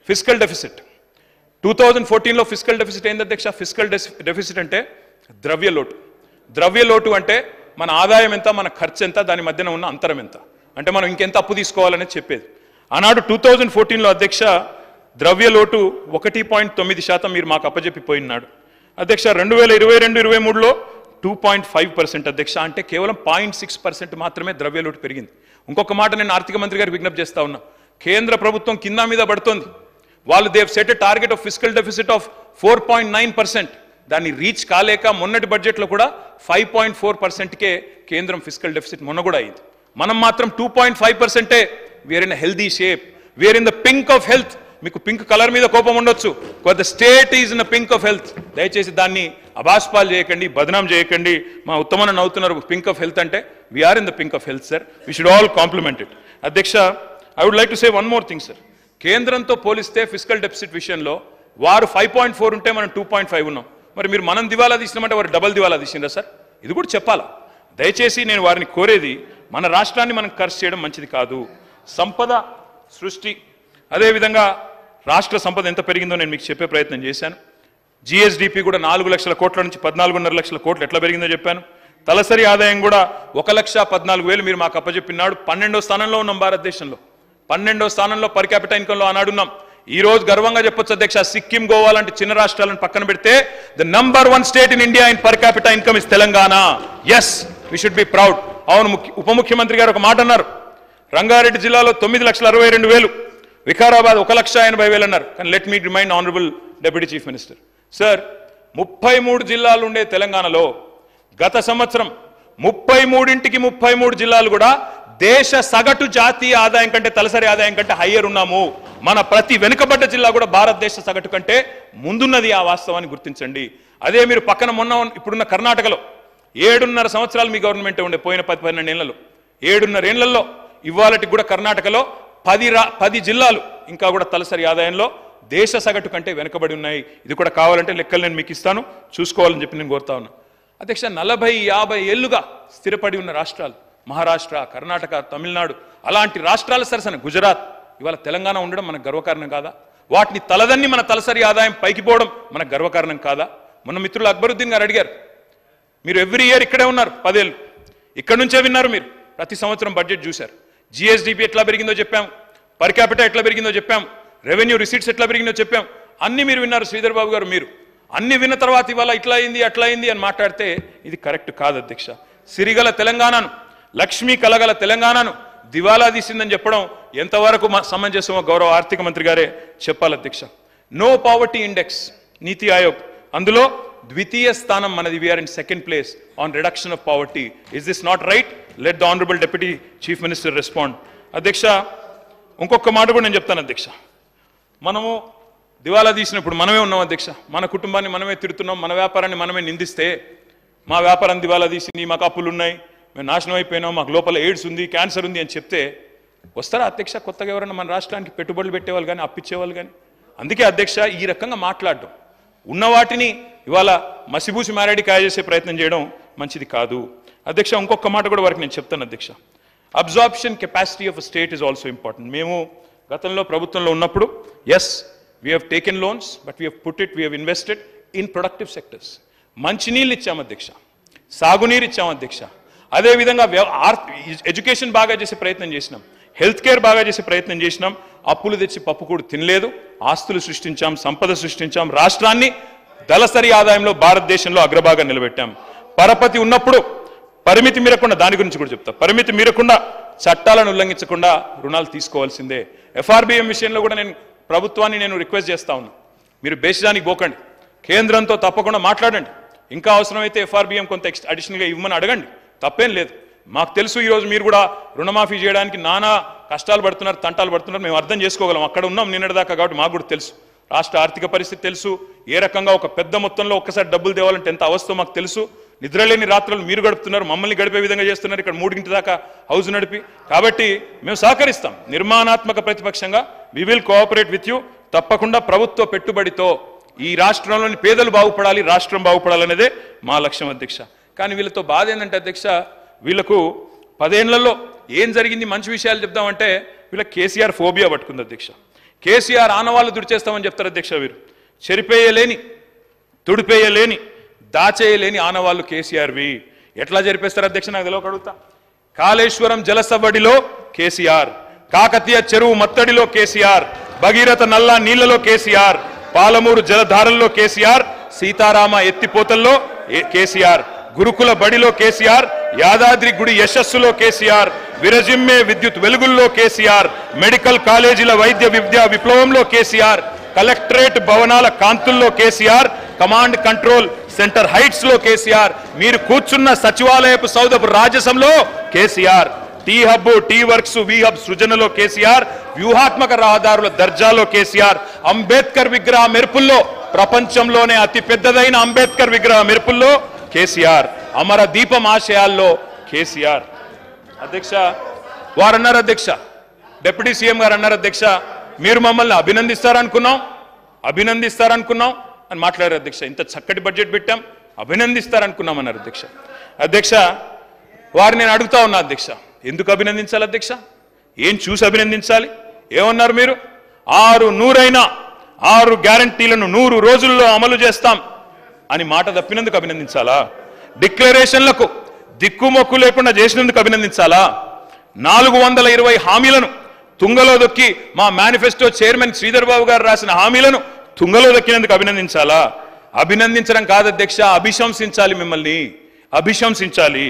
Fiscal deficit 2014లో fiscal deficit ఏంది అధ్యక్ష? Fiscal deficit అంటే ద్రవ్య లోటు అంటే మన ఆదాయం ఎంత, మన ఖర్చు ఎంత, దాని మధ్యన ఉన్న అంతరం ఎంత, అంటే మనం ఇంకెంత అప్పు తీసుకోవాలనేది చెప్పేది. ఆనాడు 2014లో అధ్యక్ష ద్రవ్య లోటు 1.9% మీరు మాకు అప్పజెప్పిపోయినాడు అధ్యక్ష. 2022-23లో 2.5% అధ్యక్ష, అంటే కేవలం 0.6% మాత్రమే ద్రవ్య లోటు పెరిగింది. ఇంకొక మాట నేను ఆర్థిక మంత్రి గారికి విజ్ఞప్తి చేస్తా ఉన్నా, కేంద్ర ప్రభుత్వం కింద మీద పడుతోంది. వాళ్ళు they've set a target of fiscal deficit of 4.9%. దాన్ని రీచ్ కాలేక మొన్నటి బడ్జెట్లో కూడా 5.4%కే కేంద్రం ఫిస్కల్ డెఫిసిట్ మొన్న కూడా అయింది. మనం మాత్రం 2.5%. We are in healthy shape, we are in the pink of health. మీకు పింక్ కలర్ మీద కోపం ఉండొచ్చు, the state is in the pink of health. దయచేసి దాన్ని అబాస్పాలు చేయకండి, బదనాం చేయకండి. మా ఉత్తమన నవ్వుతున్నారు పింక్ ఆఫ్ హెల్త్ అంటే. We are in the pink of health sir, we should all compliment it. అధ్యక్ష, I would like to say one more thing sir. కేంద్రంతో పోలిస్తే ఫిస్కల్ డెఫిసిట్ విషయంలో వారు 5.4 ఉంటే మనం 2.5 ఉన్నాం. మరి మీరు మనం దివాలా తీసినామంటే వారు డబల్ దివాలా తీసిందా సార్? ఇది కూడా చెప్పాలా? దయచేసి నేను వారిని కోరేది, మన రాష్ట్రాన్ని మనం ఖర్చు చేయడం మంచిది కాదు. సంపద సృష్టి, అదేవిధంగా రాష్ట్ర సంపద ఎంత పెరిగిందో నేను మీకు చెప్పే ప్రయత్నం చేశాను. జిఎస్డిపి కూడా 4 లక్షల కోట్ల నుంచి 14.5 లక్షల కోట్లు ఎట్లా పెరిగిందో చెప్పాను. తలసరి ఆదాయం కూడా 1,14,000 మీరు మాకు అప్పచెప్పినాడు. 12వ స్థానంలో ఉన్నాం భారతదేశంలో. 12వ స్థానంలో పర్ క్యాపిటల్ ఇన్కంలో ఆనాడున్నాం. ఈ రోజు గర్వంగా చెప్పొచ్చు అధ్యక్ష, సిక్కిం, గోవా లాంటి చిన్న రాష్ట్రాలను పక్కన పెడితే the number 1 state in India in per capita income is Telangana. Yes, we should be proud. అవును, ఉప ముఖ్యమంత్రి గారు ఒక మాట అన్నారు, రంగారెడ్డి జిల్లాలో 9,62,000, వికారాబాద్ 1,80,000 అన్నారు. కానీ let me remind honourable deputy chief minister sir, 33 జిల్లాలు ఉండే తెలంగాణలో గత సంవత్సరం 33 జిల్లాలు కూడా దేశ సగటు జాతీయ ఆదాయం కంటే, తలసరి ఆదాయం కంటే హయ్యర్ ఉన్నాము. మన ప్రతి వెనుకబడ్డ జిల్లా కూడా భారతదేశ సగటు కంటే ముందున్నది. ఆ వాస్తవాన్ని గుర్తించండి. అదే మీరు పక్కన ఇప్పుడున్న కర్ణాటకలో 7.5 సంవత్సరాలు మీ గవర్నమెంట్ ఉండే, పోయిన 10-12 ఏళ్లలో 7.5 ఏళ్లలో ఇవాళకి కూడా కర్ణాటకలో 10 జిల్లాలు ఇంకా కూడా తలసరి ఆదాయంలో దేశ సగటు కంటే వెనుకబడి ఉన్నాయి. ఇది కూడా కావాలంటే లెక్కలు నేను మీకు ఇస్తాను, చూసుకోవాలని చెప్పి నేను కోరుతా ఉన్నా. అధ్యక్ష, 40-50 ఏళ్లుగా స్థిరపడి ఉన్న రాష్ట్రాలు మహారాష్ట్ర, కర్ణాటక, తమిళనాడు, అలాంటి రాష్ట్రాల సరసన గుజరాత్, ఇవాళ తెలంగాణ ఉండడం మనకు గర్వకారణం కాదా? వాటిని తలదన్ని మన తలసరి ఆదాయం పైకి పోవడం మనకు గర్వకారణం కాదా? మొన్న మిత్రులు అక్బరుద్దీన్ గారు అడిగారు, మీరు ఎవ్రీ ఇయర్ ఇక్కడే ఉన్నారు, 10 ఏళ్ళు ఇక్కడ నుంచే విన్నారు. మీరు ప్రతి సంవత్సరం బడ్జెట్ చూశారు. జిఎస్డిపి ఎట్లా పెరిగిందో చెప్పాం, పర్ క్యాపిటల్ ఎట్లా పెరిగిందో చెప్పాం, రెవెన్యూ రిసీట్స్ ఎట్లా పెరిగిందో చెప్పాం, అన్ని మీరు విన్నారు. శ్రీధర్ బాబు గారు, మీరు అన్ని విన్న తర్వాత ఇవాళ ఇట్లా అయింది అట్లా అయింది అని మాట్లాడితే ఇది కరెక్ట్ కాదు అధ్యక్ష. సిరిగల తెలంగాణను, లక్ష్మీ కలగల తెలంగాణను దివాలా తీసిందని చెప్పడం ఎంతవరకు సమంజసమో గౌరవ ఆర్థిక మంత్రి గారే చెప్పాలి అధ్యక్ష. నో పావర్టీ ఇండెక్స్, నీతి ఆయోగ్, అందులో ద్వితీయ స్థానం మనది. We are in second place on reduction of poverty. Is this not right? Let the honourable deputy chief minister respond. అధ్యక్ష, ఇంకొక మాట కూడా నేను చెప్తాను అధ్యక్ష. మనము దివాలా తీసినప్పుడు మనమే ఉన్నాం అధ్యక్ష. మన కుటుంబాన్ని మనమే తిడుతున్నాం, మన వ్యాపారాన్ని మనమే నిందిస్తే, మా వ్యాపారం దివాలా తీసింది, మాకు అప్పులు ఉన్నాయి, మేము నాశనం అయిపోయినాం, మాకు లోపల ఎయిడ్స్ ఉంది, క్యాన్సర్ ఉంది అని చెప్తే వస్తారా అధ్యక్ష కొత్తగా ఎవరైనా మన రాష్ట్రానికి పెట్టుబడులు పెట్టేవాళ్ళు కానీ, అప్పిచ్చేవాళ్ళు కానీ? అందుకే అధ్యక్ష ఈ రకంగా మాట్లాడడం, ఉన్న వాటిని ఇవాళ మసిబూసి మారేడి కాయ చేసే ప్రయత్నం చేయడం మంచిది కాదు అధ్యక్ష. ఇంకొక మాట కూడా వారికి నేను చెప్తాను అధ్యక్ష. Absorption capacity of state is also important. మేము గతంలో ప్రభుత్వంలో ఉన్నప్పుడు yes we have taken loans, but we have put it, we have invested in productive sectors. మంచినీళ్ళు ఇచ్చాం అధ్యక్ష, సాగునీరు ఇచ్చాం అధ్యక్ష, అదేవిధంగా ఎడ్యుకేషన్ బాగా చేసే ప్రయత్నం చేసినాం, హెల్త్ కేర్ బాగా చేసే ప్రయత్నం చేసినాం. అప్పులు తెచ్చి పప్పు కూడా తినలేదు, ఆస్తులు సృష్టించాం, సంపద సృష్టించాం, రాష్ట్రాన్ని దళసరి ఆదాయంలో భారతదేశంలో అగ్రభాగం నిలబెట్టాం. పరపతి ఉన్నప్పుడు పరిమితి మీరకుండా, దాని గురించి కూడా చెప్తా, పరిమితి మీరకుండా చట్టాలను ఉల్లంఘించకుండా రుణాలు తీసుకోవాల్సిందే. ఎఫ్ఆర్బిఎం విషయంలో కూడా నేను ప్రభుత్వాన్ని రిక్వెస్ట్ చేస్తా ఉన్నా, మీరు బేసిజానికి పోకండి, కేంద్రంతో తప్పకుండా మాట్లాడండి. ఇంకా అవసరమైతే ఎఫ్ఆర్బిఎం కొంత అడిషనల్గా ఇవ్వమని అడగండి, తప్పేం లేదు. మాకు తెలుసు ఈరోజు మీరు కూడా రుణమాఫీ చేయడానికి నానా కష్టాలు పడుతున్నారు, తంటాలు పడుతున్నారు, మేము అర్థం చేసుకోగలం, అక్కడ ఉన్నాం నిన్నటిదాకా, కాబట్టి మాకు కూడా తెలుసు. రాష్ట్ర ఆర్థిక పరిస్థితి తెలుసు, ఏ రకంగా ఒక పెద్ద మొత్తంలో ఒక్కసారి డబ్బులు తేవాలంటే ఎంత అవస్థో మాకు తెలుసు. నిద్రలేని రాత్రులు మీరు గడుపుతున్నారు, మమ్మల్ని గడిపే విధంగా చేస్తున్నారు, ఇక్కడ 3 గంటల దాకా హౌస్ నడిపి. కాబట్టి మేము సహకరిస్తాం, నిర్మాణాత్మక ప్రతిపక్షంగా we will cooperate with you. తప్పకుండా ప్రభుత్వ పెట్టుబడితో ఈ రాష్ట్రంలోని పేదలు బాగుపడాలి, రాష్ట్రం బాగుపడాలనేదే మా లక్ష్యం అధ్యక్ష. కానీ వీళ్ళతో బాధ ఏంటంటే అధ్యక్ష, వీళ్ళకు 10 ఏళ్లలో ఏం జరిగింది మంచి విషయాలు చెప్దామంటే వీళ్ళకి కేసీఆర్ ఫోబియా పట్టుకుంది అధ్యక్ష. కేసీఆర్ ఆనవాళ్ళు తుడిచేస్తామని చెప్తారు అధ్యక్ష. వీరు చెరిపేయలేని, తుడిపేయలేని, దాచేయలేని ఆనవాళ్ళు కేసీఆర్వి. ఎట్లా జరిపేస్తారు అధ్యక్ష? నాకు తెలియక అడుగుతా. కాళేశ్వరం జలసవడిలో కేసీఆర్, కాకతీయ చెరువు మత్తడిలో కేసీఆర్, భగీరథ నల్లా నీళ్లలో కేసీఆర్, పాలమూరు జలధారల్లో కేసీఆర్, సీతారామ ఎత్తిపోతల్లో కేసీఆర్, గురుకుల బడిలో కేసీఆర్, యాదాద్రి గుడి యశస్సులో కేసీఆర్, విరజిమ్మే విద్యుత్ వెలుగుల్లో కేసీఆర్, మెడికల్ కాలేజీల వైద్య విద్యా విప్లవంలో కేసీఆర్, కలెక్టరేట్ భవనాల కాంతుల్లో KCR, command control centre heights లో కేసీఆర్, మీరు కూర్చున్న సచివాలయపు సౌధపు రాజసంలో KCR, T hub, T works, వి హబ్ సృజనలో కేసీఆర్, వ్యూహాత్మక రహదారుల దర్జాలో కేసీఆర్, అంబేద్కర్ విగ్రహ మెరుపుల్లో, ప్రపంచంలోనే అతి పెద్దదైన అంబేద్కర్ విగ్రహ మెరుపుల్లో కేసీఆర్, అమర దీపం ఆశయాల్లో కేసీఆర్. అధ్యక్ష, వారు అన్నారు అధ్యక్ష, డిప్యూటీ సీఎం గారు అన్నారు అధ్యక్ష, మీరు మమ్మల్ని అభినందిస్తారనుకున్నాం అని మాట్లాడారు అధ్యక్ష. ఇంత చక్కటి బడ్జెట్ పెట్టాం, అభినందిస్తారనుకున్నాం అన్నారు అధ్యక్ష. అధ్యక్ష, వారు నేను అడుగుతా ఉన్నా అధ్యక్ష, ఎందుకు అభినందించాలి అధ్యక్ష? ఏం చూసి అభినందించాలి? ఏమన్నారు మీరు? 6 గ్యారంటీలను 100 రోజుల్లో అమలు చేస్తాం అని మాట తప్పినందుకు అభినందించాలా? డిక్లరేషన్లకు దిక్కుమొక్కు లేకుండా చేసినందుకు అభినందించాలా? 420 హామీలను తుంగలో దొక్కి మా మేనిఫెస్టో చైర్మన్ శ్రీధర్ బాబు గారు రాసిన హామీలను తుంగలో దొక్కినందుకు అభినందించాలా? అభినందించడం కాదు అధ్యక్ష, అభిశంసించాలి, మిమ్మల్ని అభిశంసించాలి.